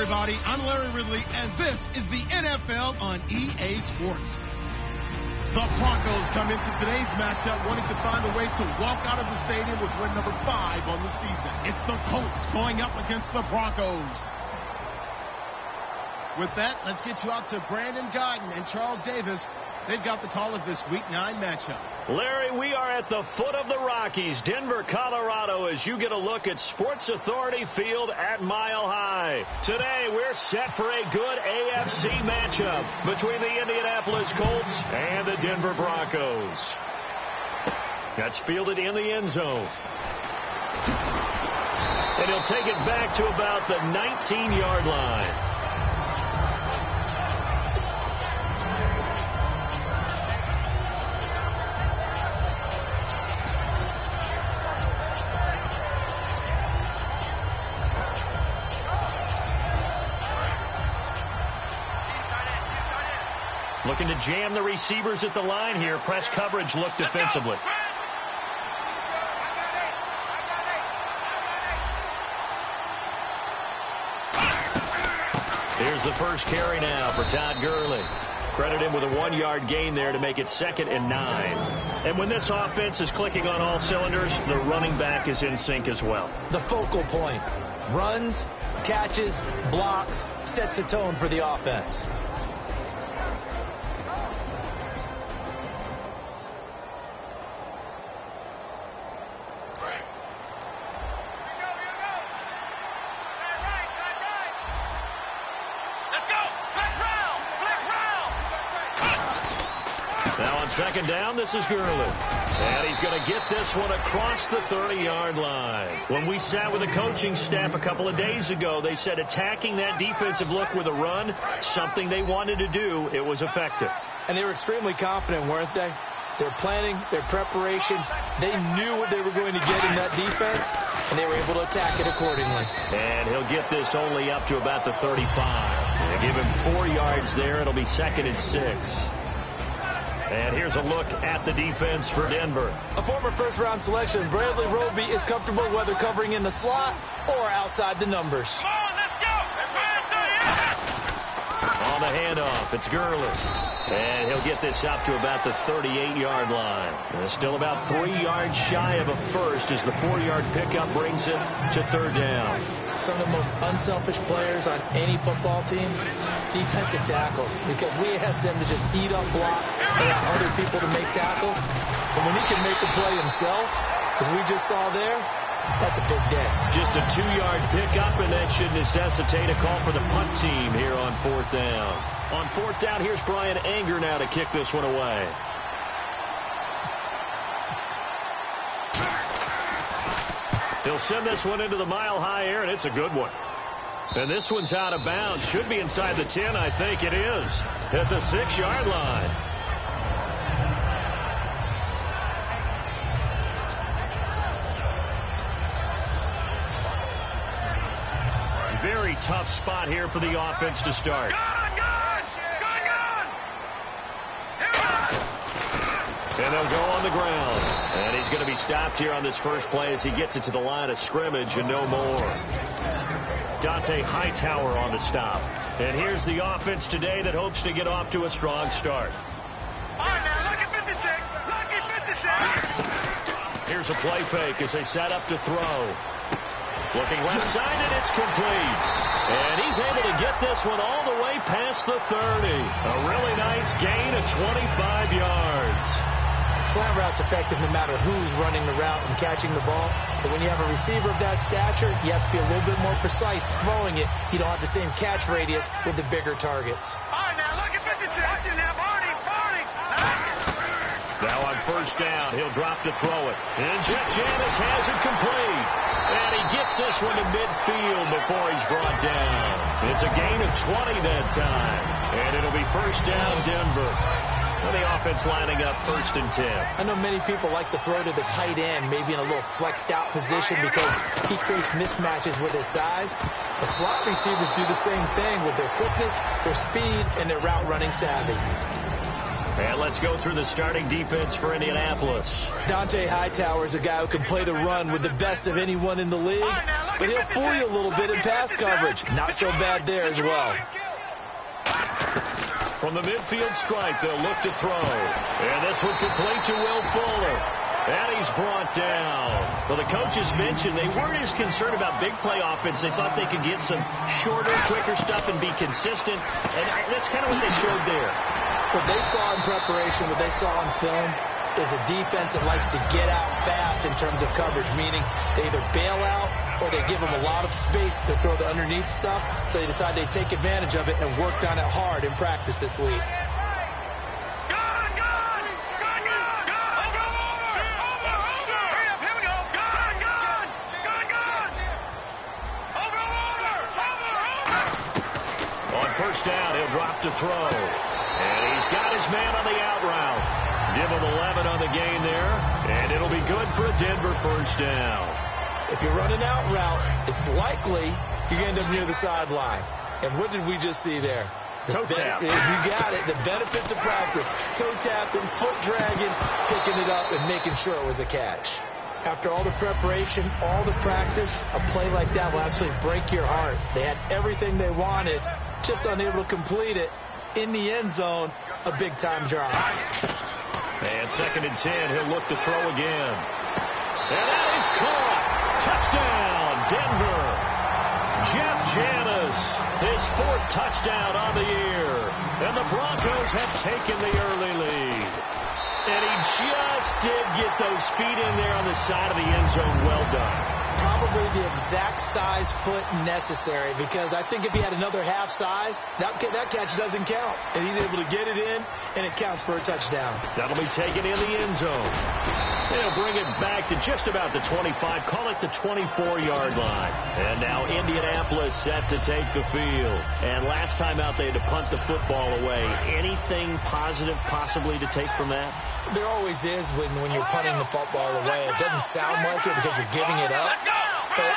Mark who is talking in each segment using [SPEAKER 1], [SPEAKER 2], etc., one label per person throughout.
[SPEAKER 1] everybody. I'm Larry Ridley, and this is the NFL on EA Sports. The Broncos come into today's matchup wanting to find a way to walk out of the stadium with win number 5 on the season. It's the Colts going up against the Broncos. With that, let's get you out to Brandon Guyton and Charles Davis. They've got the call of this Week 9 matchup.
[SPEAKER 2] Larry, we are at the foot of the Rockies, Denver, Colorado, as you get a look at Sports Authority Field at Mile High. Today, we're set for a good AFC matchup between the Indianapolis Colts and the Denver Broncos. That's fielded in the end zone. And he'll take it back to about the 19-yard line. Looking to jam the receivers at the line here. Press coverage look defensively. Here's the first carry now for Todd Gurley. Credit him with a 1-yard gain there to make it 2nd and 9. And when this offense is clicking on all cylinders, the running back is in sync as well.
[SPEAKER 3] The focal point. Runs, catches, blocks, sets the tone for the offense.
[SPEAKER 2] Now on 2nd down, this is Gurley. And he's going to get this one across the 30-yard line. When we sat with the coaching staff a couple of days ago, they said attacking that defensive look with a run, something they wanted to do. It was effective.
[SPEAKER 3] And they were extremely confident, weren't they? Their planning, their preparation, they knew what they were going to get in that defense, and they were able to attack it accordingly.
[SPEAKER 2] And he'll get this only up to about the 35. They give him 4 yards there. It'll be 2nd and 6. And here's a look at the defense for Denver.
[SPEAKER 3] A former first-round selection, Bradley Roby is comfortable whether covering in the slot or outside the numbers.
[SPEAKER 4] Come on, let's go!
[SPEAKER 2] On the handoff, it's Gurley. And he'll get this up to about the 38-yard line. And still about 3 yards shy of a first as the 4-yard pickup brings it to 3rd down.
[SPEAKER 3] Some of the most unselfish players on any football team, defensive tackles, because we ask them to just eat up blocks, allow other people to make tackles. And when he can make the play himself, as we just saw there, that's a big day.
[SPEAKER 2] Just a 2-yard pickup, and that should necessitate a call for the punt team here on 4th down. On 4th down, here's Brian Anger now to kick this one away. He'll send this one into the mile-high air, and it's a good one. And this one's out of bounds. Should be inside the 10, I think it is. At the 6-yard line. Very tough spot here for the offense to start. And they'll go on the ground. And he's going to be stopped here on this first play as he gets it to the line of scrimmage and no more. Dante Hightower on the stop. And here's the offense today that hopes to get off to a strong start.
[SPEAKER 4] All right, now, look at 56. Look at 56.
[SPEAKER 2] Here's a play fake as they set up to throw. Looking left side, and it's complete. And he's able to get this one all the way past the 30. A really nice gain of 25 yards.
[SPEAKER 3] Slant route's effective no matter who's running the route and catching the ball. But when you have a receiver of that stature, you have to be a little bit more precise throwing it. You don't have the same catch radius with the bigger targets.
[SPEAKER 4] All right, now, look at 56. Watch it now, Barney.
[SPEAKER 2] Now on 1st down, he'll drop to throw it. And Jeff Janis has it complete. And he gets this one to midfield before he's brought down. It's a gain of 20 that time. And it'll be 1st down, Denver. And the offense lining up 1st and 10.
[SPEAKER 3] I know many people like to throw to the tight end, maybe in a little flexed out position because he creates mismatches with his size. The slot receivers do the same thing with their quickness, their speed, and their route running savvy.
[SPEAKER 2] And let's go through the starting defense for Indianapolis.
[SPEAKER 3] Dante Hightower is a guy who can play the run with the best of anyone in the league. but he'll fool you a little bit in pass coverage. Not so bad there as well.
[SPEAKER 2] From the midfield strike, they'll look to throw. And this one complete to Will Fuller. And he's brought down. Well, the coaches mentioned they weren't as concerned about big play offense. They thought they could get some shorter, quicker stuff and be consistent. And that's kind of what they showed there.
[SPEAKER 3] What they saw in preparation, what they saw on film, is a defense that likes to get out fast in terms of coverage, meaning they either bail out or they give them a lot of space to throw the underneath stuff, so they decide they take advantage of it and worked on it hard in practice this week.
[SPEAKER 2] On first down, he'll drop to throw. And he's got his man on the out route. Give him 11 on the game there, and it'll be good for a Denver first down.
[SPEAKER 3] If you run an out route, it's likely you're going to end up near the sideline. And what did we just see there?
[SPEAKER 2] Toe tap.
[SPEAKER 3] You got it. The benefits of practice. Toe tapping, foot dragging, picking it up, and making sure it was a catch. After all the preparation, all the practice, a play like that will absolutely break your heart. They had everything they wanted, just unable to complete it. In the end zone, a big-time drive.
[SPEAKER 2] And 2nd and 10, he'll look to throw again. And that is caught. Touchdown, Denver. Jeff Janis, his 4th touchdown on the year. And the Broncos have taken the early lead. And he just did get those feet in there on the side of the end zone. Well done.
[SPEAKER 3] Probably the exact size foot necessary, because I think if he had another half size, that catch doesn't count. And he's able to get it in, and it counts for a touchdown.
[SPEAKER 2] That'll be taken in the end zone. They'll bring it back to just about the 25, call it the 24-yard line. And now Indianapolis set to take the field. And last time out, they had to punt the football away. Anything positive possibly to take from that?
[SPEAKER 3] There always is when you're punting the football away. It doesn't sound like it because you're giving it up, but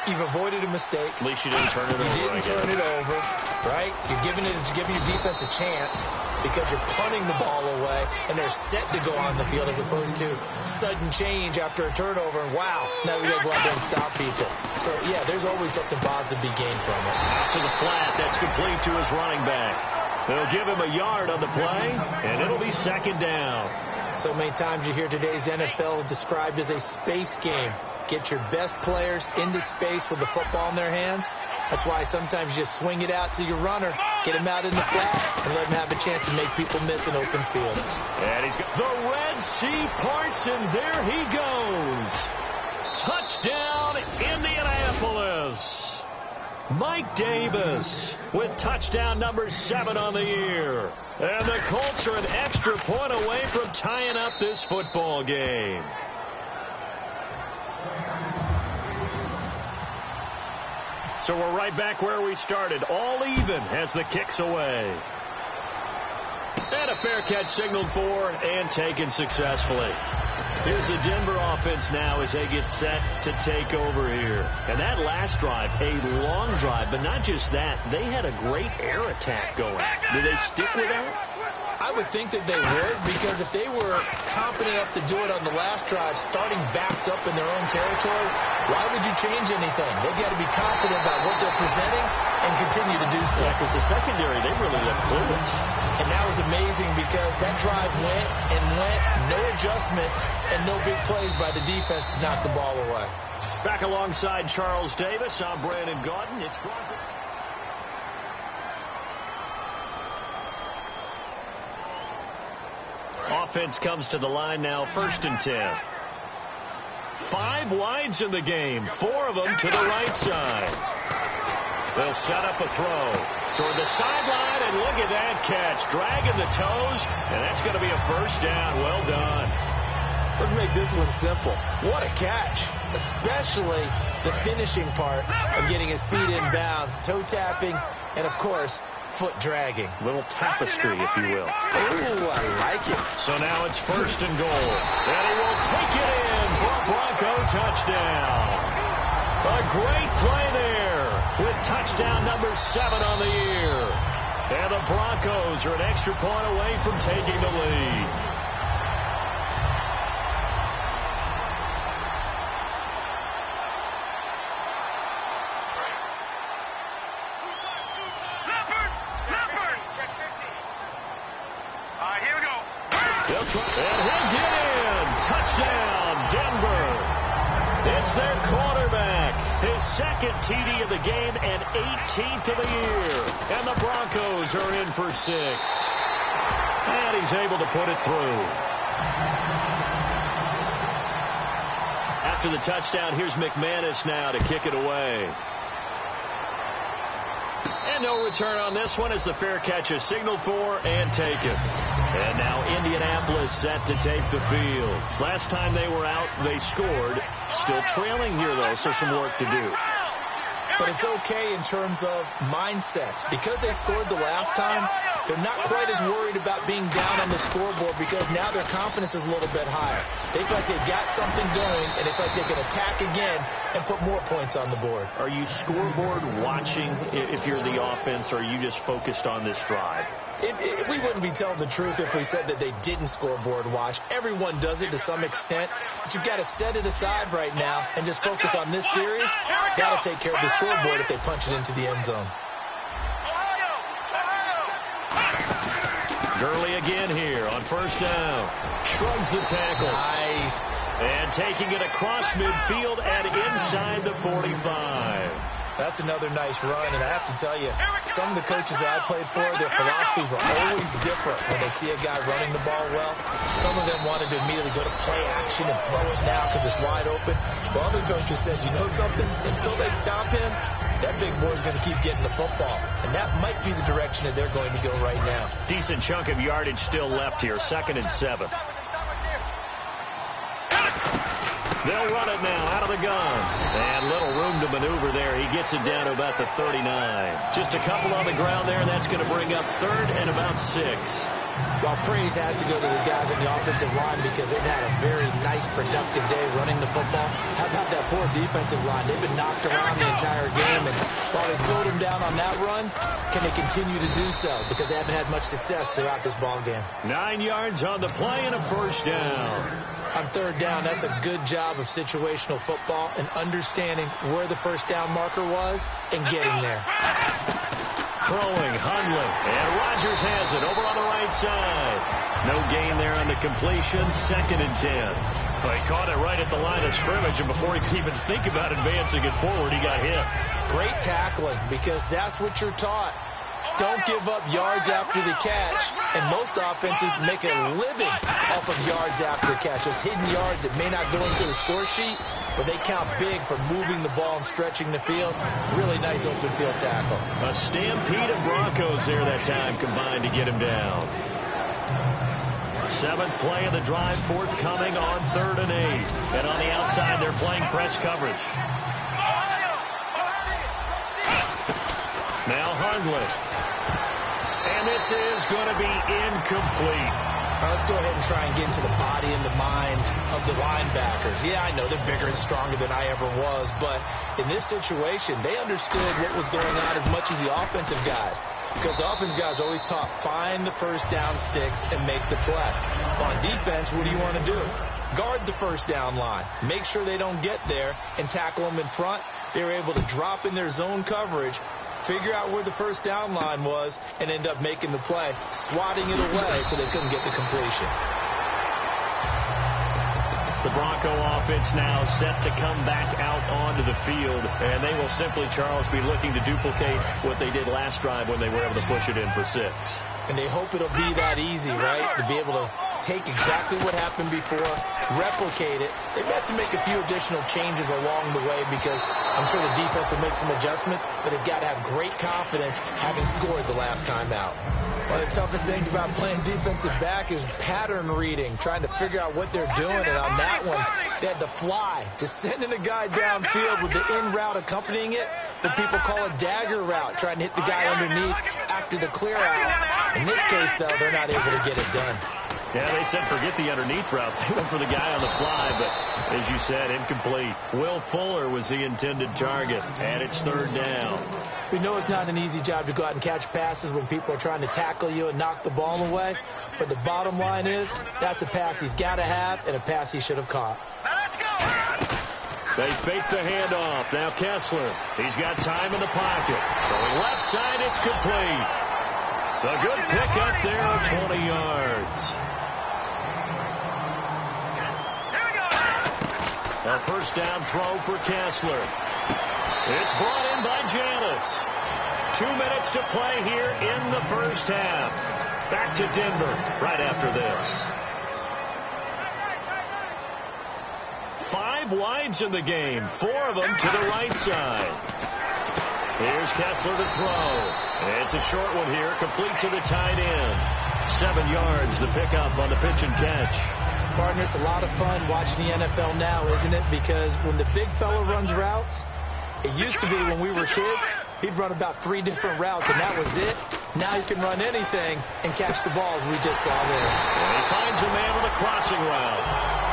[SPEAKER 3] you've avoided a mistake.
[SPEAKER 2] At least you didn't turn it over.
[SPEAKER 3] You didn't turn it over, right? You're giving your defense a chance because you're punting the ball away, and they're set to go on the field as opposed to sudden change after a turnover, and wow, now we got to go out there and stop people. So, yeah, there's always something positive to be gained from it.
[SPEAKER 2] Out to the flat. That's complete to his running back. They'll give him a yard on the play, and it'll be 2nd down.
[SPEAKER 3] So many times you hear today's NFL described as a space game. Get your best players into space with the football in their hands. That's why sometimes you swing it out to your runner, get him out in the flat, and let him have a chance to make people miss an open field.
[SPEAKER 2] And he's got the Red Sea parts, and there he goes. Touchdown, Indianapolis. Mike Davis with touchdown number 7 on the year. And the Colts are an extra point away from tying up this football game. So we're right back where we started. All even as the kick's away. And a fair catch signaled for and taken successfully. Here's the Denver offense now as they get set to take over here. And that last drive, a long drive, but not just that. They had a great air attack going. Do they stick with that?
[SPEAKER 3] I would think that they would, because if they were confident enough to do it on the last drive, starting backed up in their own territory, why would you change anything? They've got to be confident about what they're presenting and continue to do so.
[SPEAKER 2] Yeah, because the secondary, they really looked clueless.
[SPEAKER 3] And that was amazing because that drive went and went, no adjustments, and no big plays by the defense to knock the ball away.
[SPEAKER 2] Back alongside Charles Davis, I'm Brandon Gaudin. It's Broncos. Offense comes to the line now, 1st and 10. 5 wides in the game, 4 of them to the right side. They'll set up a throw toward the sideline, and look at that catch. Dragging the toes, and that's going to be a first down. Well done.
[SPEAKER 3] Let's make this one simple. What a catch, especially the finishing part of getting his feet in bounds, toe tapping, and, of course, foot dragging.
[SPEAKER 2] Little tapestry, if you will.
[SPEAKER 3] Ooh, I like it.
[SPEAKER 2] So now it's 1st and goal. And he will take it in for a Bronco touchdown. A great play there with touchdown number 7 on the year. And the Broncos are an extra point away from taking the lead. And he'll get in. Touchdown, Denver. It's their quarterback. His second TD of the game and 18th of the year. And the Broncos are in for 6. And he's able to put it through. After the touchdown, here's McManus now to kick it away. And no return on this one as the fair catch is signaled for and taken. And now Indianapolis set to take the field. Last time they were out, they scored. Still trailing here, though, so some work to do.
[SPEAKER 3] But it's okay in terms of mindset. Because they scored the last time, they're not quite as worried about being down on the scoreboard because now their confidence is a little bit higher. They feel like they've got something going, and they feel like they can attack again and put more points on the board.
[SPEAKER 2] Are you scoreboard watching if you're the offense, or are you just focused on this drive?
[SPEAKER 3] We wouldn't be telling the truth if we said that they didn't scoreboard watch. Everyone does it to some extent, but you've got to set it aside right now and just focus on this series. Got to take care of the scoreboard if they punch it into the end zone.
[SPEAKER 2] Gurley again here on first down. Shrugs the tackle.
[SPEAKER 3] Nice.
[SPEAKER 2] And taking it across midfield and inside the 45.
[SPEAKER 3] That's another nice run, and I have to tell you, some of the coaches that I played for, their philosophies were always different when they see a guy running the ball well. Some of them wanted to immediately go to play action and throw it now because it's wide open. Well, other coaches said, you know something? Until they stop him, that big boy's going to keep getting the football. And that might be the direction that they're going to go right now.
[SPEAKER 2] Decent chunk of yardage still left here, 2nd and 7. They'll run it now out of the gun. And little room to maneuver there. He gets it down to about the 39. Just a couple on the ground there, and that's going to bring up 3rd and about 6.
[SPEAKER 3] Well, praise has to go to the guys on the offensive line because they've had a very nice, productive day running the football. How about that poor defensive line? They've been knocked around the entire game, and while they slowed them down on that run, can they continue to do so? Because they haven't had much success throughout this ball game.
[SPEAKER 2] 9 yards on the play and a first down.
[SPEAKER 3] On 3rd down, that's a good job of situational football and understanding where the first down marker was and getting there.
[SPEAKER 2] Throwing, Hundley, and Rodgers has it over on the right side. No gain there on the completion, 2nd and 10. Well, he caught it right at the line of scrimmage, and before he could even think about advancing it forward, he got hit.
[SPEAKER 3] Great tackling, because that's what you're taught. Don't give up yards after the catch, and most offenses make a living off of yards after catch. Those hidden yards that may not go into the score sheet, but they count big for moving the ball and stretching the field. Really nice open field tackle.
[SPEAKER 2] A stampede of Broncos there that time combined to get him down. 7th play of the drive, forthcoming on 3rd and 8. And on the outside, they're playing press coverage. Now Hundley. And this is going to be incomplete.
[SPEAKER 3] Let's go ahead and try and get into the body and the mind of the linebackers. Yeah, I know they're bigger and stronger than I ever was, but in this situation, they understood what was going on as much as the offensive guys. Because the offensive guys always taught, find the first down sticks and make the play. On defense, what do you want to do? Guard the first down line. Make sure they don't get there and tackle them in front. They were able to drop in their zone coverage, figure out where the first down line was, and end up making the play, swatting it away so they couldn't get the completion.
[SPEAKER 2] The Bronco offense now set to come back out onto the field, and they will simply, Charles, be looking to duplicate what they did last drive when they were able to push it in for 6.
[SPEAKER 3] And they hope it'll be that easy, right? To be able to take exactly what happened before, replicate it. They have to make a few additional changes along the way because I'm sure the defense will make some adjustments, but they've got to have great confidence having scored the last time out. One of the toughest things about playing defensive back is pattern reading, trying to figure out what they're doing. And on that one, they had the fly, just sending a guy downfield with the in route accompanying it, what people call a dagger route, trying to hit the guy underneath after the clear out. In this case, though, they're not able to get it done.
[SPEAKER 2] Yeah, they said forget the underneath route. They went for the guy on the fly, but as you said, incomplete. Will Fuller was the intended target, and it's 3rd down.
[SPEAKER 3] We know it's not an easy job to go out and catch passes when people are trying to tackle you and knock the ball away, but the bottom line is that's a pass he's got to have and a pass he should have caught.
[SPEAKER 2] They fake the handoff. Now Kessler. He's got time in the pocket. Going left side, it's complete. A good pick up there, 20 yards. A first down throw for Kessler. It's brought in by Janis. 2 minutes to play here in the first half. Back to Denver right after this. 5 wides in the game, 4 of them to the right side. Here's Kessler to throw. It's a short one here, complete to the tight end. 7 yards, the pickup on the pitch and catch.
[SPEAKER 3] Partner, it's a lot of fun watching the NFL now, isn't it? Because when the big fella runs routes, it used to be when we were kids, he'd run about 3 different routes, and that was it. Now you can run anything and catch the balls we just saw there.
[SPEAKER 2] And he finds a man on a crossing route.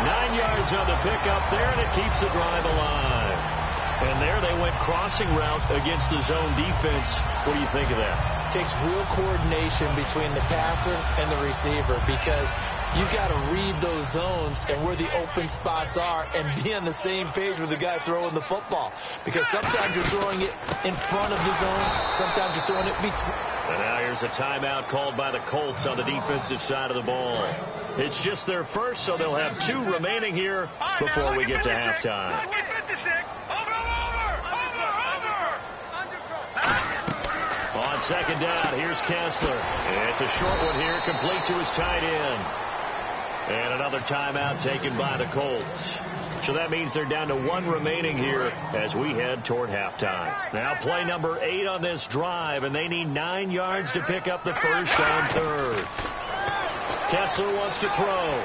[SPEAKER 2] 9 yards on the pickup there, and it keeps the drive alive. And there they went crossing route against the zone defense. What do you think of that?
[SPEAKER 3] It takes real coordination between the passer and the receiver because you got to read those zones and where the open spots are and be on the same page with the guy throwing the football. Because sometimes you're throwing it in front of the zone, sometimes you're throwing it between.
[SPEAKER 2] And now here's a timeout called by the Colts on the defensive side of the ball. It's just their first, so they'll have 2 remaining here before we get to halftime. On second down, here's Kessler. It's a short one here, complete to his tight end. And another timeout taken by the Colts. So that means they're down to 1 remaining here as we head toward halftime. Now play number 8 on this drive, and they need 9 yards to pick up the first on third. Kessler wants to throw.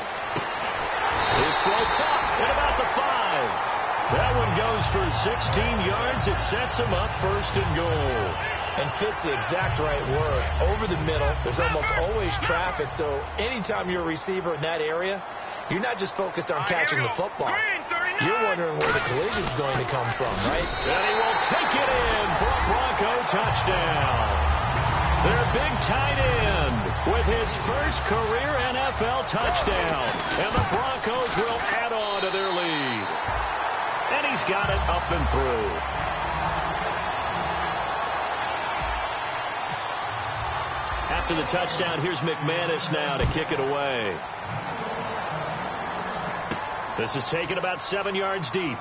[SPEAKER 2] His throw caught at about the 5. That one goes for 16 yards. It sets him up first and goal.
[SPEAKER 3] And fits the exact right word. Over the middle, there's almost always traffic, so anytime you're a receiver in that area, you're not just focused on catching the football. You're wondering where the collision's going to come from, right?
[SPEAKER 2] And he will take it in for a Bronco touchdown. Their big tight end with his first career NFL touchdown. And the Broncos will add on to their lead. And he's got it up and through. After the touchdown, here's McManus now to kick it away. This is taken about 7 yards deep.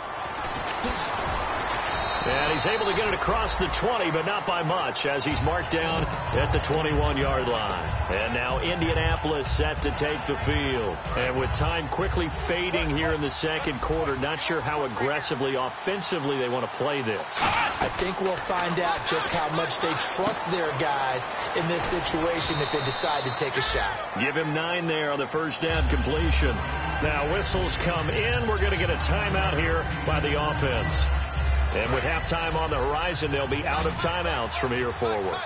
[SPEAKER 2] And he's able to get it across the 20, but not by much, as he's marked down at the 21-yard line. And now Indianapolis set to take the field. And with time quickly fading here in the second quarter, not sure how aggressively, offensively they want to play this.
[SPEAKER 3] I think we'll find out just how much they trust their guys in this situation if they decide to take a shot.
[SPEAKER 2] Give him 9 there on the first down completion. Now whistles come in. We're going to get a timeout here by the offense. And with halftime on the horizon, they'll be out of timeouts from here forward.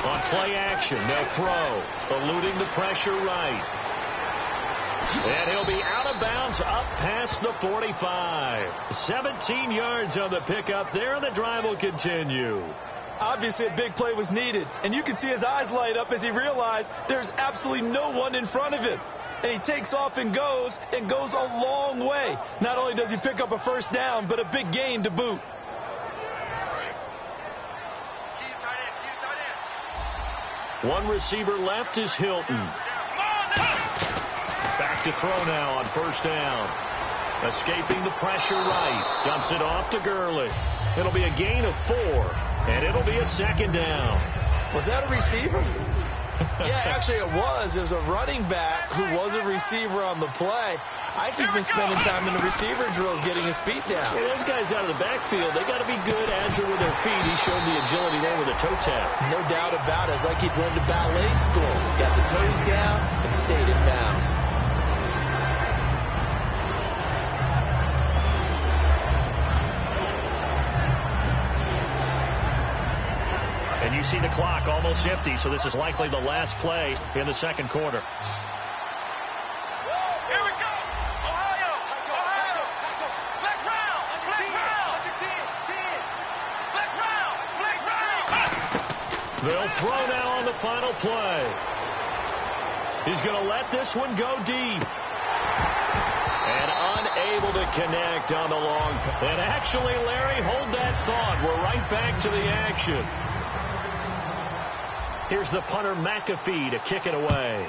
[SPEAKER 2] On play action, they'll throw, eluding the pressure right. And he'll be out of bounds up past the 45. 17 yards on the pickup there, and the drive will continue.
[SPEAKER 3] Obviously, a big play was needed, and you can see his eyes light up as he realized there's absolutely no one in front of him. And he takes off and goes a long way. Not only does he pick up a first down, but a big gain to boot.
[SPEAKER 2] One receiver left is Hilton. Back to throw now on first down. Escaping the pressure right. Dumps it off to Gurley. It'll be a gain of 4, and it'll be a second down.
[SPEAKER 3] Was that a receiver? Yeah, actually it was. It was a running back who was a receiver on the play. I think he's been spending time in the receiver drills getting his feet down.
[SPEAKER 2] Yeah, those guys out of the backfield, they got to be good, agile with their feet. He showed the agility there with a toe tap.
[SPEAKER 3] No doubt about it. It's like he'd run to ballet school. Got the toes down and stayed in bounds.
[SPEAKER 2] And you see the clock almost empty, so this is likely the last play in the second quarter.
[SPEAKER 4] Here we go. Ohio. Black round.
[SPEAKER 2] They'll throw now on the final play. He's going to let this one go deep. And unable to connect on the long. And actually, Larry, hold that thought. We're right back to the action. Here's the punter, McAfee, to kick it away.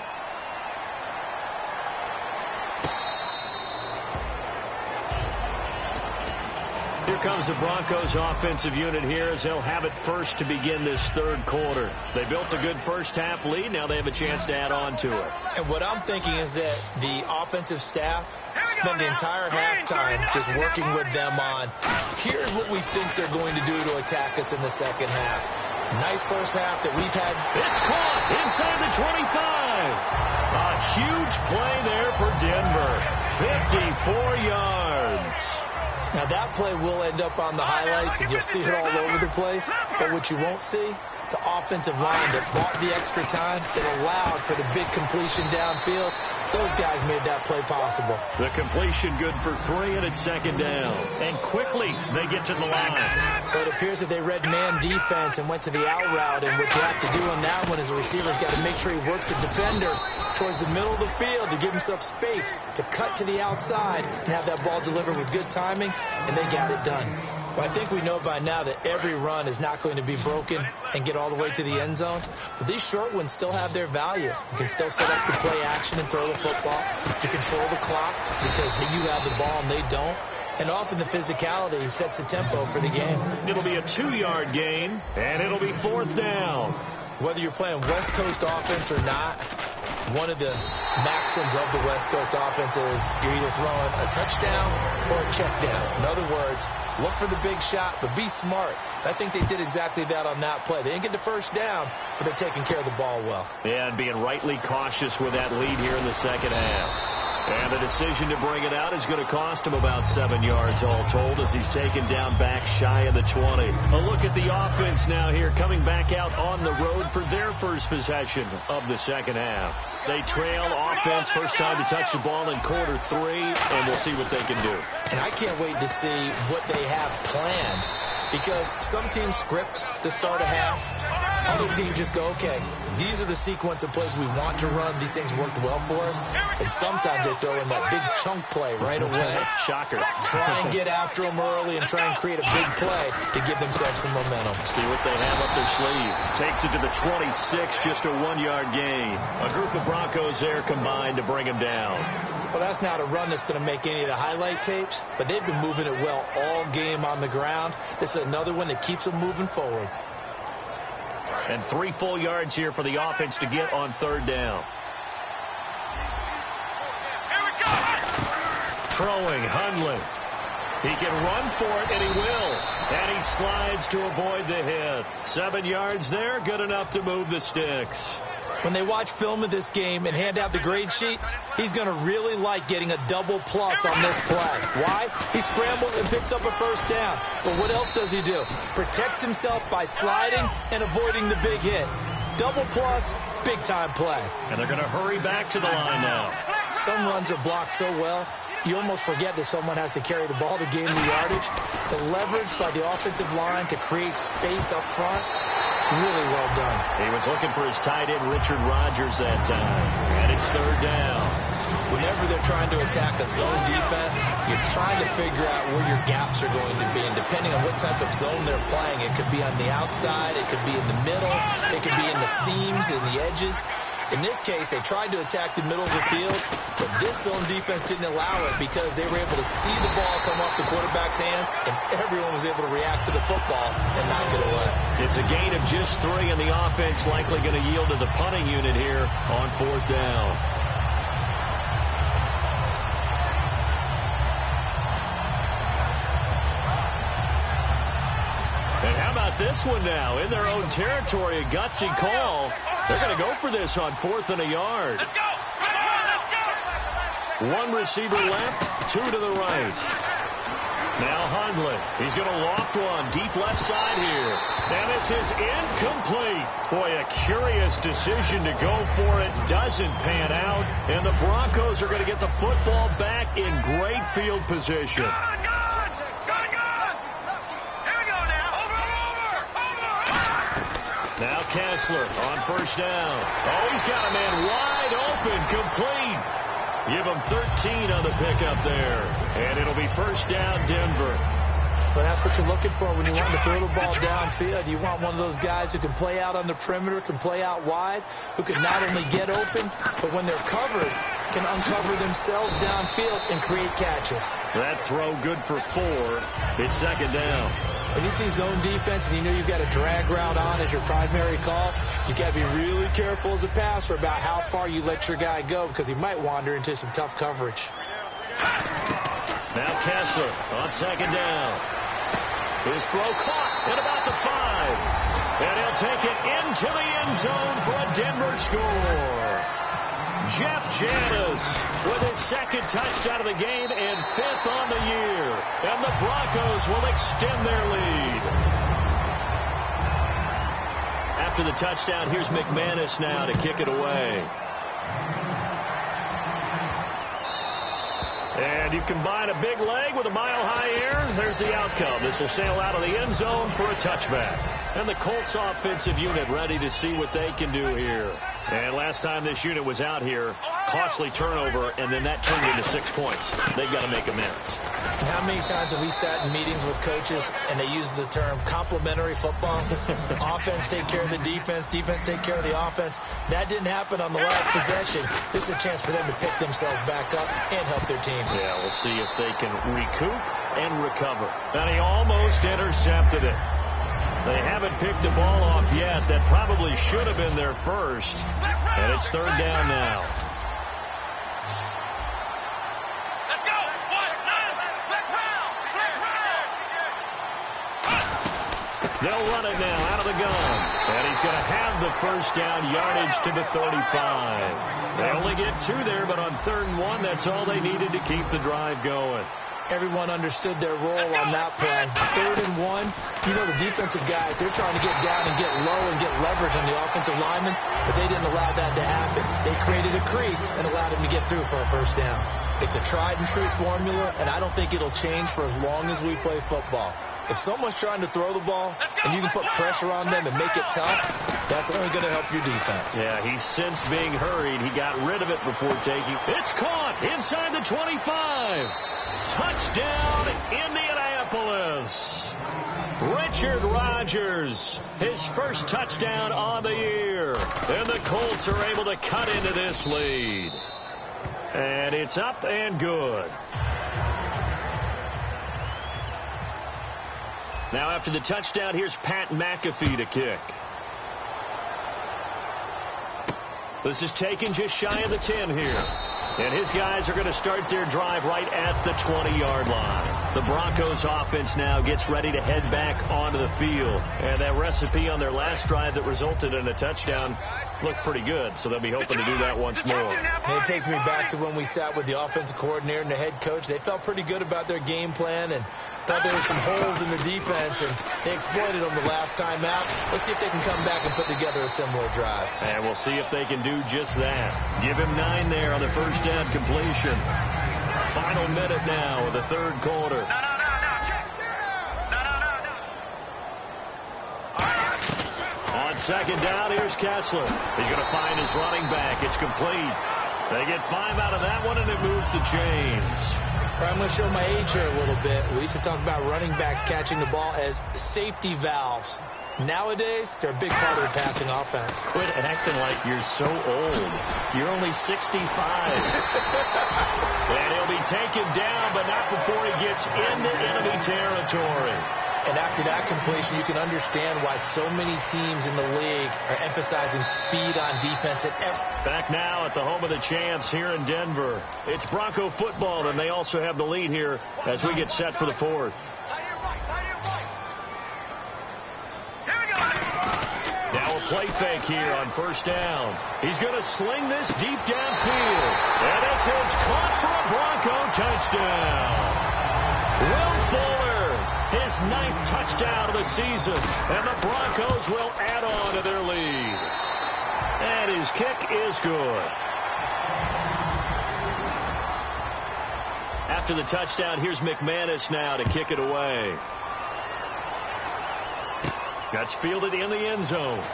[SPEAKER 2] comes the Broncos offensive unit here as they'll have it first to begin this third quarter. They built a good first half lead. Now they have a chance to add on to it.
[SPEAKER 3] And what I'm thinking is that the offensive staff spend the entire halftime just working with them on, here's what we think they're going to do to attack us in the second half. Nice first half that we've had.
[SPEAKER 2] It's caught inside the 25. A huge play there for Denver. 54 yards.
[SPEAKER 3] Now that play will end up on the highlights, and you'll see it all over the place. But what you won't see, the offensive line that bought the extra time, that allowed for the big completion downfield. Those guys made that play possible.
[SPEAKER 2] The completion good for 3, and it's second down. And quickly they get to the line.
[SPEAKER 3] But it appears that they read man defense and went to the out route. And what you have to do on that one is the receiver's got to make sure he works the defender towards the middle of the field to give himself space to cut to the outside and have that ball delivered with good timing, and they got it done. Well, I think we know by now that every run is not going to be broken and get all the way to the end zone. But these short ones still have their value. You can still set up the play action and throw the football. You control the clock because you have the ball and they don't. And often the physicality sets the tempo for the game.
[SPEAKER 2] It'll be a 2-yard gain, and it'll be fourth down.
[SPEAKER 3] Whether you're playing West Coast offense or not, one of the maxims of the West Coast offense is you're either throwing a touchdown or a check down. In other words, look for the big shot, but be smart. I think they did exactly that on that play. They didn't get the first down, but they're taking care of the ball well.
[SPEAKER 2] Yeah, and being rightly cautious with that lead here in the second half. And the decision to bring it out is going to cost him about 7 yards all told as he's taken down back shy of the 20. A look at the offense now here coming back out on the road for their first possession of the second half. They trail offense first time to touch the ball in quarter 3, and we'll see what they can do.
[SPEAKER 3] And I can't wait to see what they have planned because some teams script to start a half. Other teams just go, okay, these are the sequence of plays we want to run. These things worked well for us. And sometimes they throw in that big chunk play right away.
[SPEAKER 2] Shocker.
[SPEAKER 3] Try and get after them early and try and create a big play to give themselves some momentum.
[SPEAKER 2] See what they have up their sleeve. Takes it to the 26, just a 1-yard gain. A group of Broncos there combined to bring him down.
[SPEAKER 3] Well, that's not a run that's going to make any of the highlight tapes, but they've been moving it well all game on the ground. This is another one that keeps them moving forward.
[SPEAKER 2] And 3 full yards here for the offense to get on third down. Throwing, Hundley. He can run for it, and he will. And he slides to avoid the hit. 7 yards there, good enough to move the sticks.
[SPEAKER 3] When they watch film of this game and hand out the grade sheets, he's going to really like getting a double plus on this play. Why? He scrambles and picks up a first down. But what else does he do? Protects himself by sliding and avoiding the big hit. Double plus, big-time play.
[SPEAKER 2] And they're going to hurry back to the line now.
[SPEAKER 3] Some runs are blocked so well, you almost forget that someone has to carry the ball to gain the yardage. The leverage by the offensive line to create space up front, really well done.
[SPEAKER 2] He was looking for his tight end, Richard Rodgers, that time. And it's third down.
[SPEAKER 3] Whenever they're trying to attack a zone defense, you're trying to figure out where your gaps are going to be. And depending on what type of zone they're playing, it could be on the outside, it could be in the middle, it could be in the seams and the edges. In this case, they tried to attack the middle of the field, but this zone defense didn't allow it because they were able to see the ball come off the quarterback's hands, and everyone was able to react to the football and not get away.
[SPEAKER 2] It's a gain of just 3, and the offense likely going to yield to the punting unit here on fourth down. And how about this one now? In their own territory, a gutsy call. They're going to go for this on 4th and a yard.
[SPEAKER 4] Let's go! Let's go!
[SPEAKER 2] 1 receiver left, 2 to the right. Now Hundley. He's going to loft one deep left side here. And this is incomplete. Boy, a curious decision to go for it. Doesn't pan out. And the Broncos are going to get the football back in great field position. Now Kessler on first down. Oh, he's got a man wide open, complete. Give him 13 on the pickup there. And it'll be first down, Denver.
[SPEAKER 3] But that's what you're looking for when you want to throw the ball downfield. You want one of those guys who can play out on the perimeter, can play out wide, who can not only get open, but when they're covered, can uncover themselves downfield and create catches.
[SPEAKER 2] That throw good for 4. It's second down.
[SPEAKER 3] When you see zone defense and you know you've got a drag route on as your primary call, you got to be really careful as a passer about how far you let your guy go because he might wander into some tough coverage.
[SPEAKER 2] Now Kessler on second down. His throw caught at about the 5. And he'll take it into the end zone for a Denver score. Jeff Janis with his second touchdown of the game and 5th on the year. And the Broncos will extend their lead. After the touchdown, here's McManus now to kick it away. And you combine a big leg with a mile-high air, there's the outcome. This will sail out of the end zone for a touchback. And the Colts offensive unit ready to see what they can do here. And last time this unit was out here, costly turnover, and then that turned into 6 points. They've got to make amends.
[SPEAKER 3] How many times have we sat in meetings with coaches and they use the term complementary football? Offense take care of the defense, defense take care of the offense. That didn't happen on the last possession. This is a chance for them to pick themselves back up and help their team.
[SPEAKER 2] Yeah, we'll see if they can recoup and recover. And he almost intercepted it. They haven't picked the ball off yet. That probably should have been their first. And it's third down now.
[SPEAKER 4] Let's go. 1-9. Flick round.
[SPEAKER 2] They'll run it now out of the gun. And he's going to have the first down yardage to the 35. They only get 2 there, but on 3rd and 1, that's all they needed to keep the drive going.
[SPEAKER 3] Everyone understood their role on that play. 3rd and 1, you know the defensive guys, they're trying to get down and get low and get leverage on the offensive lineman, but they didn't allow that to happen. They created a crease and allowed him to get through for a first down. It's a tried-and-true formula, and I don't think it'll change for as long as we play football. If someone's trying to throw the ball and you can put pressure on them and make it tough, that's only going to help your defense.
[SPEAKER 2] Yeah, he's since being hurried. He got rid of it before taking. It's caught inside the 25. Touchdown, Indianapolis. Richard Rodgers, his first touchdown on the year. And the Colts are able to cut into this lead. And it's up and good. Now after the touchdown, here's Pat McAfee to kick. This is taken just shy of the 10 here. And his guys are going to start their drive right at the 20-yard line. The Broncos offense now gets ready to head back onto the field. And that recipe on their last drive that resulted in a touchdown looked pretty good, so they'll be hoping to do that once more.
[SPEAKER 3] And it takes me back to when we sat with the offensive coordinator and the head coach. They felt pretty good about their game plan and thought there were some holes in the defense, and they exploited them the last time out. Let's see if they can come back and put together a similar drive.
[SPEAKER 2] And we'll see if they can do just that. Give him 9 there on the first down completion. Final minute now of the 3rd quarter. On second down, here's Kessler. He's going to find his running back. It's complete. They get 5 out of that one, and it moves the chains.
[SPEAKER 3] I'm going to show my age here a little bit. We used to talk about running backs catching the ball as safety valves. Nowadays, they're a big part of the passing offense.
[SPEAKER 2] Quit acting like you're so old. You're only 65. And he'll be taken down, but not before he gets into enemy territory.
[SPEAKER 3] And after that completion, you can understand why so many teams in the league are emphasizing speed on defense.
[SPEAKER 2] Back now at the home of the champs here in Denver. It's Bronco football, and they also have the lead here as we get set for the 4th. Now a play fake here on first down. He's going to sling this deep downfield. And this is caught for a Bronco touchdown. Will Fuller, his 9th touchdown of the season. And the Broncos will add on to their lead. And his kick is good. After the touchdown, here's McManus now to kick it away. That's fielded in the end zone.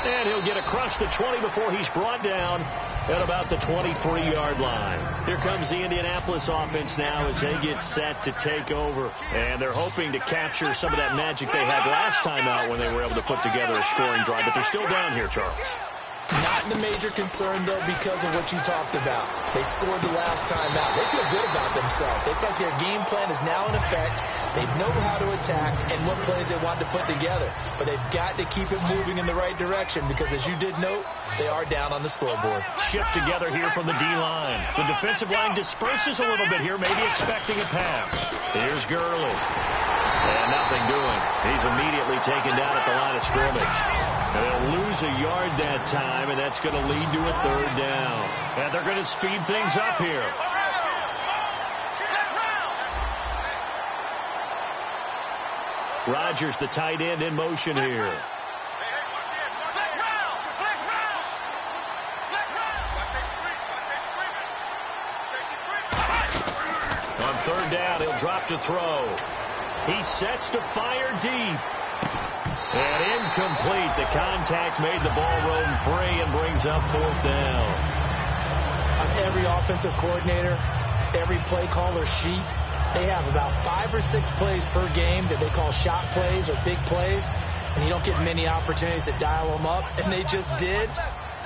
[SPEAKER 2] And he'll get across the 20 before he's brought down at about the 23-yard line. Here comes the Indianapolis offense now as they get set to take over. And they're hoping to capture some of that magic they had last time out when they were able to put together a scoring drive. But they're still down here, Charles.
[SPEAKER 3] Not the major concern, though, because of what you talked about. They scored the last time out. They feel good about themselves. They feel like their game plan is now in effect. They know how to attack and what plays they want to put together. But they've got to keep it moving in the right direction because, as you did note, they are down on the scoreboard.
[SPEAKER 2] Shift together here from the D-line. The defensive line disperses a little bit here, maybe expecting a pass. Here's Gurley. And nothing doing. He's immediately taken down at the line of scrimmage. And they'll lose a yard that time, and that's going to lead to a third down. And they're going to speed things up here. Rodgers, the tight end, in motion here. On third down, he'll drop to throw. He sets to fire deep. And incomplete. The contact made the ball roam free and brings up fourth down.
[SPEAKER 3] On every offensive coordinator, every play caller sheet, they have about 5 or 6 plays per game that they call shot plays or big plays, and you don't get many opportunities to dial them up, and they just did,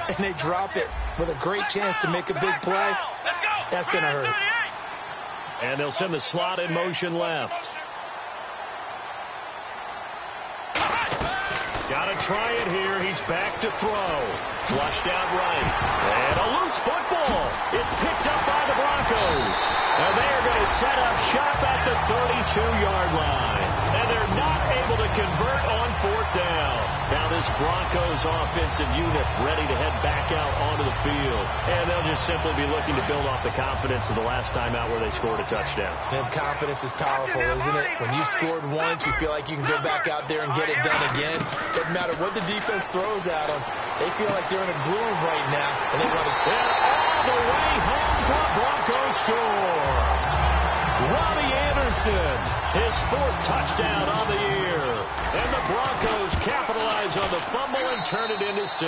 [SPEAKER 3] and they drop it with a great chance to make a big play. That's going to hurt.
[SPEAKER 2] And they'll send the slot in motion left. Got to try it here. He's back to throw. Flushed out right. And a loose football. It's picked up by the Broncos. And they are going to set up shop at the 32-yard line. And they're not able to convert on fourth down. Now this Broncos offensive unit ready to head back out onto the field. And they'll just simply be looking to build off the confidence of the last time out where they scored a touchdown.
[SPEAKER 3] And confidence is powerful, isn't it? When you scored once, you feel like you can go back out there and get it done again. Doesn't matter what the defense throws at them. They feel like they're in a groove right now. And they want to
[SPEAKER 2] get all the way home for a Broncos score. Robbie Anderson, his 4th touchdown on the year. And the Broncos capitalize on the fumble and turn it into 6.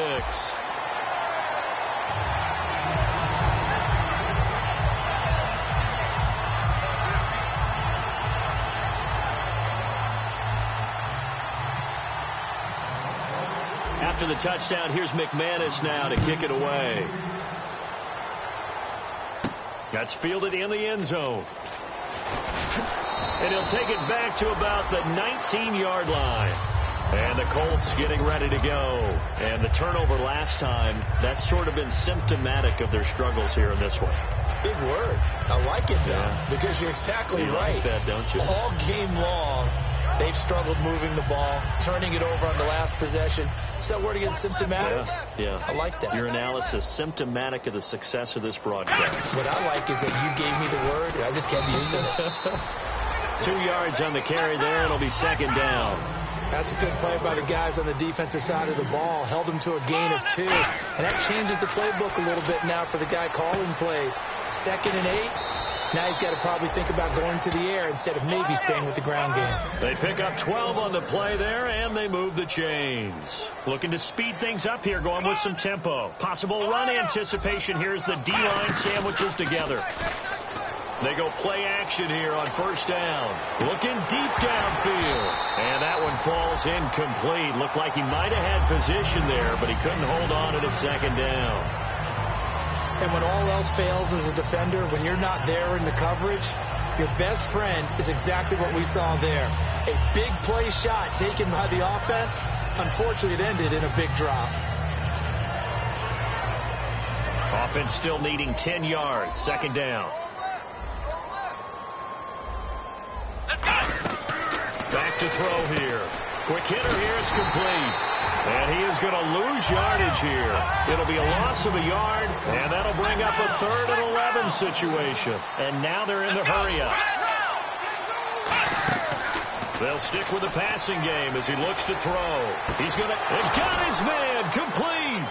[SPEAKER 2] After the touchdown, here's McManus now to kick it away. That's fielded in the end zone. And he'll take it back to about the 19-yard line. And the Colts getting ready to go. And the turnover last time, that's sort of been symptomatic of their struggles here in this one.
[SPEAKER 3] Big word. I like it, though, because you're exactly right.
[SPEAKER 2] Like that, don't you?
[SPEAKER 3] All game long, they've struggled moving the ball, turning it over on the last possession. Is that word again, symptomatic?
[SPEAKER 2] Yeah.
[SPEAKER 3] I like that.
[SPEAKER 2] Your analysis, symptomatic of the success of this broadcast.
[SPEAKER 3] What I like is that you gave me the word, and I just kept using it.
[SPEAKER 2] 2 yards on the carry there. It'll be second down.
[SPEAKER 3] That's a good play by the guys on the defensive side of the ball. Held them to a gain of 2. And that changes the playbook a little bit now for the guy calling plays. 2nd and 8. Now he's got to probably think about going to the air instead of maybe staying with the ground game.
[SPEAKER 2] They pick up 12 on the play there, and they move the chains. Looking to speed things up here, going with some tempo. Possible run anticipation here as the D-line sandwiches together. They go play action here on first down. Looking deep downfield. And that one falls incomplete. Looked like he might have had position there, but he couldn't hold on to it at second down.
[SPEAKER 3] And when all else fails as a defender, when you're not there in the coverage, your best friend is exactly what we saw there. A big play shot taken by the offense. Unfortunately, it ended in a big drop.
[SPEAKER 2] Offense still needing 10 yards. Second down. Back to throw here. Quick hitter here. It's complete. And he is going to lose yardage here. It'll be a loss of a yard, and that'll bring up a 3rd and 11 situation. And now they're in the hurry-up. They'll stick with the passing game as he looks to throw. He's got his man complete.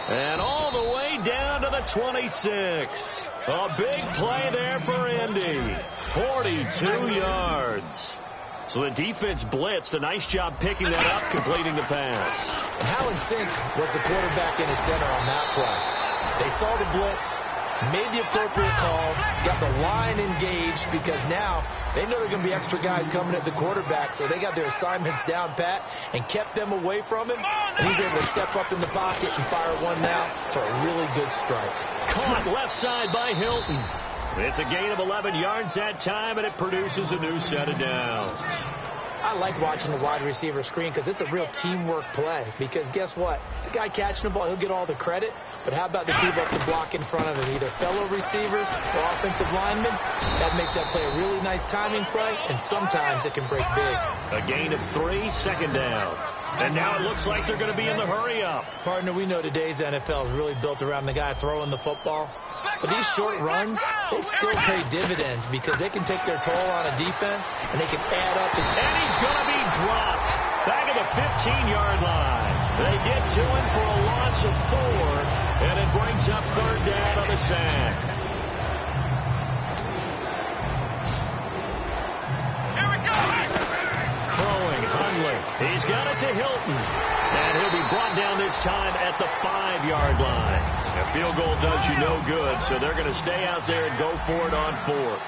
[SPEAKER 2] And all the way down to the 26. A big play there for Indy. 42 yards. So the defense blitzed. A nice job picking that up, completing the pass.
[SPEAKER 3] And how in sync was the quarterback in his center on that play? They saw the blitz, made the appropriate calls, got the line engaged, because now they know there are going to be extra guys coming at the quarterback, so they got their assignments down pat and kept them away from him, and he's able to step up in the pocket and fire one now for a really good strike.
[SPEAKER 2] Caught left side by Hilton. It's a gain of 11 yards that time, and it produces a new set of downs.
[SPEAKER 3] I like watching the wide receiver screen because it's a real teamwork play. Because guess what? The guy catching the ball, he'll get all the credit. But how about the people up the block in front of him, either fellow receivers or offensive linemen? That makes that play a really nice timing play, and sometimes it can break big.
[SPEAKER 2] A gain of 3, second down. And now it looks like they're going to be in the hurry-up.
[SPEAKER 3] Partner, we know today's NFL is really built around the guy throwing the football. But these short runs, they still pay dividends because they can take their toll on a defense, and they can add up.
[SPEAKER 2] And he's going to be dropped back at the 15-yard line. They get to him for a loss of 4, and it brings up third down on the sack.
[SPEAKER 4] Here we go.
[SPEAKER 2] Throwing, Hundley. He's got it to Hilton. And he'll be brought down this time at the 5-yard line. A field goal does you no good, so they're going to stay out there and go for it on 4th.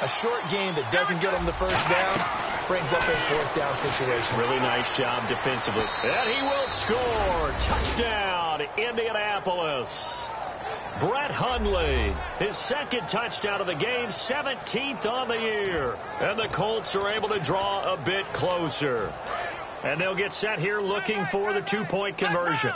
[SPEAKER 3] A short game that doesn't get them the first down brings up a 4th down situation.
[SPEAKER 2] Really nice job defensively. And he will score. Touchdown, Indianapolis. Brett Hundley, his second touchdown of the game, 17th on the year. And the Colts are able to draw a bit closer. And they'll get set here looking for the 2-point conversion.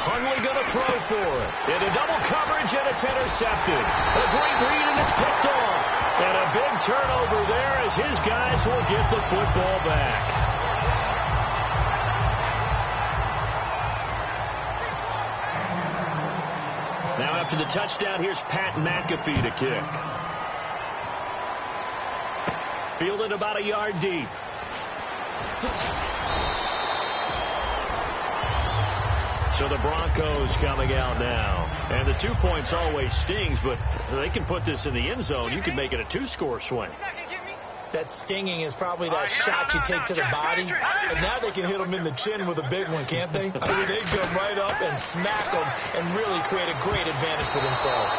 [SPEAKER 2] Hundley going to throw for it. Into double coverage, and it's intercepted. A great read, and it's picked off. And a big turnover there as his guys will get the football back. Now after the touchdown, here's Pat McAfee to kick. Fielded about a yard deep. So the Broncos coming out now. And the 2 points always stings, but they can put this in the end zone. You can make it a 2-score swing.
[SPEAKER 3] That stinging is probably that shot you take to the body. But now they can hit them in the chin with a big one, can't they? I mean, they come right up and smack them and really create a great advantage for themselves.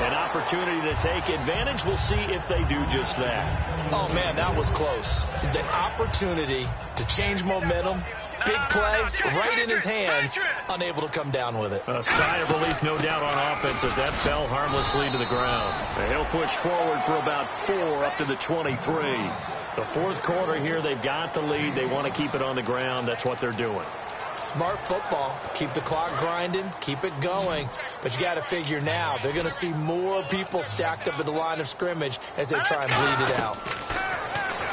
[SPEAKER 2] An opportunity to take advantage. We'll see if they do just that.
[SPEAKER 3] Oh, man, that was close. The opportunity to change momentum. Big play, right in his hands, unable to come down with it.
[SPEAKER 2] A sigh of relief, no doubt, on offense as that fell harmlessly to the ground. And he'll push forward for about 4 up to the 23. The 4th quarter here, they've got the lead. They want to keep it on the ground. That's what they're doing.
[SPEAKER 3] Smart football. Keep the clock grinding, keep it going. But you got to figure now, they're going to see more people stacked up at the line of scrimmage as they try and bleed it out.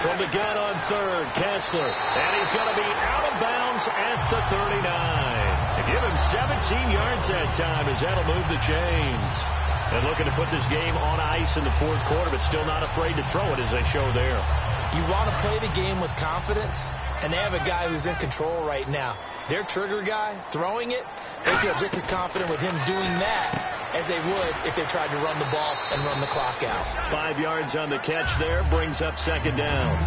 [SPEAKER 2] From the gun on 3rd, Kessler. And he's going to be out of bounds at the 39. To give him 17 yards that time as that'll move the chains. And looking to put this game on ice in the 4th quarter, but still not afraid to throw it as they show there.
[SPEAKER 3] You want to play the game with confidence, and they have a guy who's in control right now. Their trigger guy, throwing it, they feel just as confident with him doing that as they would if they tried to run the ball and run the clock out.
[SPEAKER 2] 5 yards on the catch there, brings up 2nd down.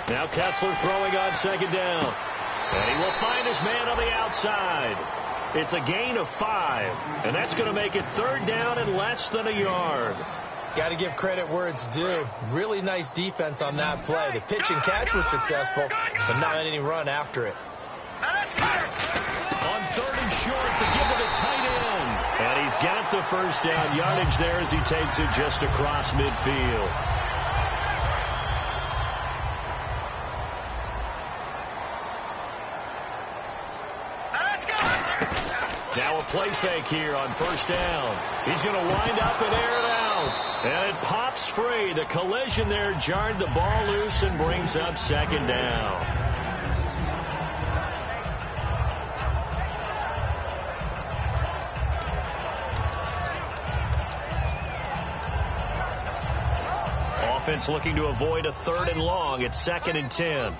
[SPEAKER 2] Now Kessler throwing on 2nd down. And he will find his man on the outside. It's a gain of 5, and that's going to make it 3rd down and less than a yard.
[SPEAKER 3] Got to give credit where it's due. Really nice defense on that play. The pitch and catch was successful, but not any run after it.
[SPEAKER 2] On 3rd and short to give it a tight end. And he's got the first down yardage there as he takes it just across midfield. Now a play fake here on 1st down. He's going to wind up and air it out. And it pops free. The collision there jarred the ball loose and brings up 2nd down. Offense looking to avoid a 3rd and long. It's 2nd and 10.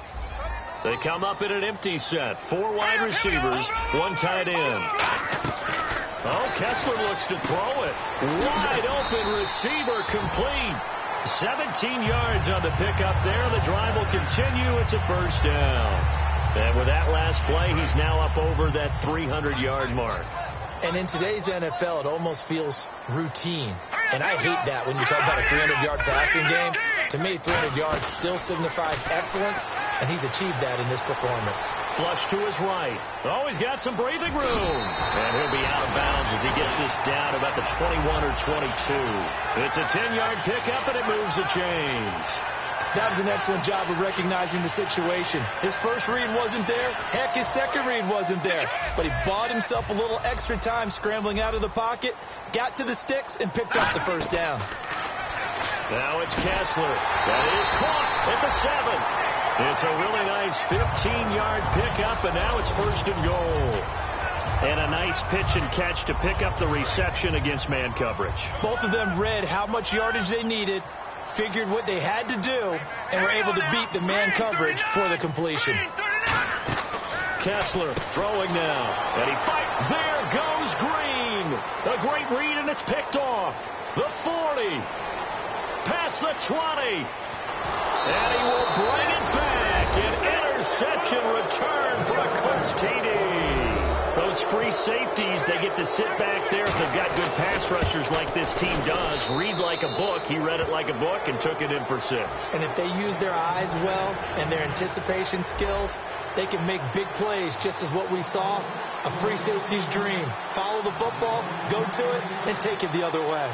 [SPEAKER 2] They come up in an empty set. 4 wide receivers, 1 tight end. Oh, Kessler looks to throw it. Wide open receiver, complete. 17 yards on the pickup there. The drive will continue. It's a first down. And with that last play, he's now up over that 300-yard mark.
[SPEAKER 3] And in today's NFL, it almost feels routine. And I hate that when you talk about a 300-yard passing game. To me, 300 yards still signifies excellence, and he's achieved that in this performance.
[SPEAKER 2] Flush to his right. Oh, he's got some breathing room. And he'll be out of bounds as he gets this down about the 21 or 22. It's a 10-yard pickup, and it moves the chains.
[SPEAKER 3] That was an excellent job of recognizing the situation. His first read wasn't there. Heck, his second read wasn't there. But he bought himself a little extra time scrambling out of the pocket, got to the sticks, and picked up the first down.
[SPEAKER 2] Now it's Kessler. That is caught at the 7. It's a really nice 15-yard pickup, and now it's first and goal. And a nice pitch and catch to pick up the reception against man coverage.
[SPEAKER 3] Both of them read how much yardage they needed, figured what they had to do, and were able to beat the man coverage for the completion.
[SPEAKER 2] Kessler throwing now, and he fights. There goes Green. A great read, and it's picked off. The 40, past the 20, and he will bring it back. An interception return for a Colts TD. Those free safeties, they get to sit back there if they've got good pass rushers like this team does. Read like a book. He read it like a book and took it in for 6.
[SPEAKER 3] And if they use their eyes well and their anticipation skills, they can make big plays, just as what we saw, a free safety's dream. Follow the football, go to it, and take it the other way.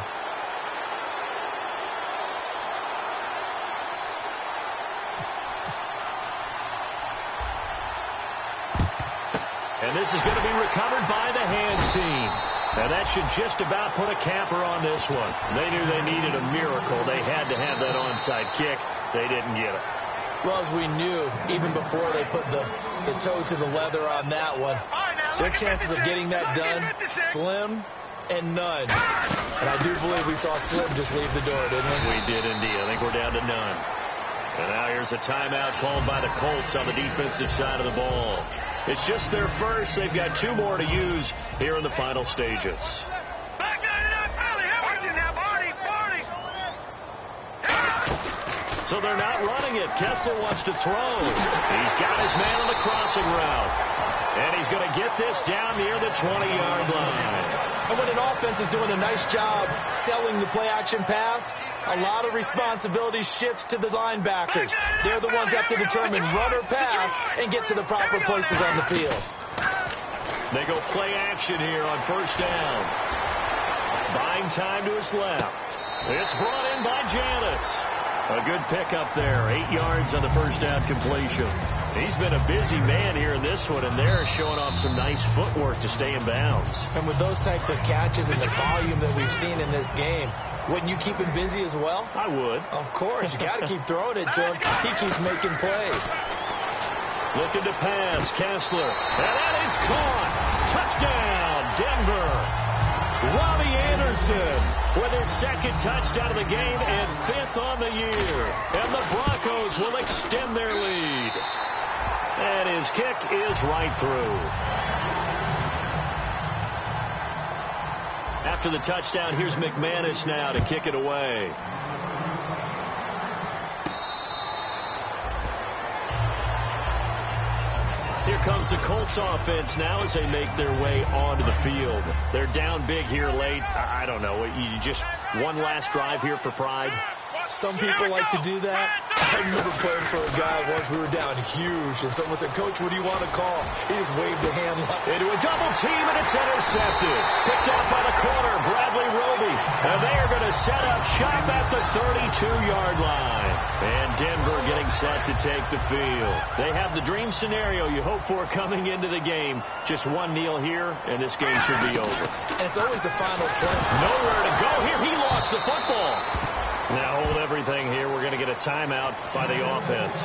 [SPEAKER 2] And this is going to be recovered by the hands team. And that should just about put a capper on this one. They knew they needed a miracle. They had to have that onside kick. They didn't get it.
[SPEAKER 3] Well, as we knew, even before they put the toe to the leather on that one, their chances of getting that done, slim and none. And I do believe we saw Slim just leave the door, didn't we?
[SPEAKER 2] We did indeed. I think we're down to none. And now here's a timeout called by the Colts on the defensive side of the ball. It's just their first. They've got 2 more to use here in the final stages. So they're not running it. Kessler wants to throw. He's got his man on the crossing route. And he's going to get this down near the 20-yard line.
[SPEAKER 3] And when an offense is doing a nice job selling the play-action pass, a lot of responsibility shifts to the linebackers. They're the ones that have to determine run or pass and get to the proper places on the field.
[SPEAKER 2] They go play action here on first down. Buying time to his left. It's brought in by Janis. A good pickup there. 8 yards on the first down completion. He's been a busy man here in this one, and they're showing off some nice footwork to stay in bounds.
[SPEAKER 3] And with those types of catches and the volume that we've seen in this game, wouldn't you keep him busy as well?
[SPEAKER 2] I would.
[SPEAKER 3] Of course. You got to keep throwing it to him. He keeps making plays.
[SPEAKER 2] Looking to pass. Kessler. And that is caught. Touchdown, Denver. Robbie Anderson with his 2nd touchdown of the game and 5th on the year. And the Broncos will extend their lead. And his kick is right through. After the touchdown, here's McManus now to kick it away. Here comes the Colts offense now as they make their way onto the field. They're down big here late. I don't know. You just one last drive here for pride.
[SPEAKER 3] Some people like to do that. I remember playing for a guy once. We were down huge, and someone said, "Coach, what do you want to call?" He just waved a hand
[SPEAKER 2] into a double team, and it's intercepted. Picked off by the corner, Bradley Roby. And they are going to set up shop at the 32-yard line. And Denver getting set to take the field. They have the dream scenario you hope for coming into the game. Just one kneel here, and this game should be over.
[SPEAKER 3] And it's always the final play.
[SPEAKER 2] Nowhere to go here. He lost the football. Now hold everything here. We're going to get a timeout by the offense.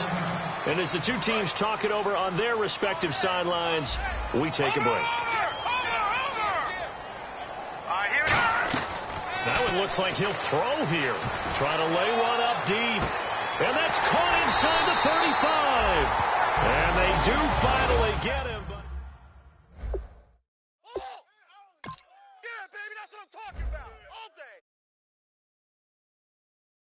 [SPEAKER 2] And as the two teams talk it over on their respective sidelines, we take a break. That one looks like he'll throw here. Try to lay one up deep. And that's caught inside the 35. And they do finally get him. But
[SPEAKER 4] Yeah, baby, that's what I'm talking about. All day.